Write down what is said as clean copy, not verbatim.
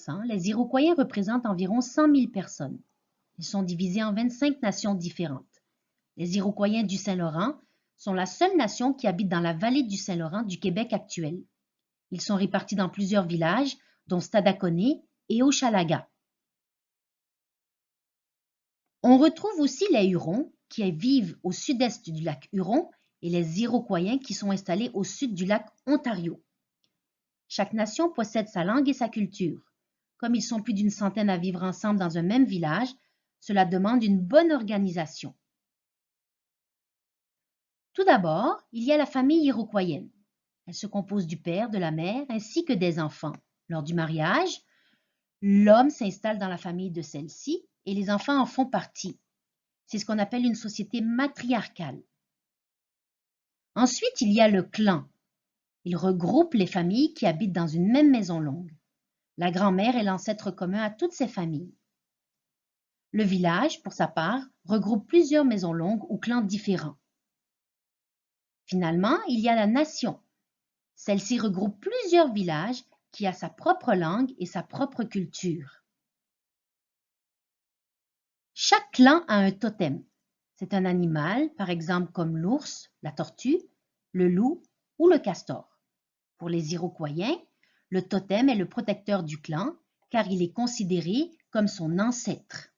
commençant, les Iroquois représentent environ 100 000 personnes. Ils sont divisés en 25 nations différentes. Les Iroquois du Saint-Laurent sont la seule nation qui habite dans la vallée du Saint-Laurent du Québec actuel. Ils sont répartis dans plusieurs villages, dont Stadacone et Hochelaga. On retrouve aussi les Hurons, qui vivent au sud-est du lac Huron, et les Iroquois qui sont installés au sud du lac Ontario. Chaque nation possède sa langue et sa culture. Comme ils sont plus d'une centaine à vivre ensemble dans un même village, cela demande une bonne organisation. Tout d'abord, il y a la famille iroquoienne. Elle se compose du père, de la mère ainsi que des enfants. Lors du mariage, l'homme s'installe dans la famille de celle-ci et les enfants en font partie. C'est ce qu'on appelle une société matriarcale. Ensuite, il y a le clan. Il regroupe les familles qui habitent dans une même maison longue. La grand-mère est l'ancêtre commun à toutes ces familles. Le village, pour sa part, regroupe plusieurs maisons longues ou clans différents. Finalement, il y a la nation. Celle-ci regroupe plusieurs villages qui a sa propre langue et sa propre culture. Chaque clan a un totem. C'est un animal, par exemple comme l'ours, la tortue, le loup ou le castor. Pour les Iroquois, le totem est le protecteur du clan car il est considéré comme son ancêtre.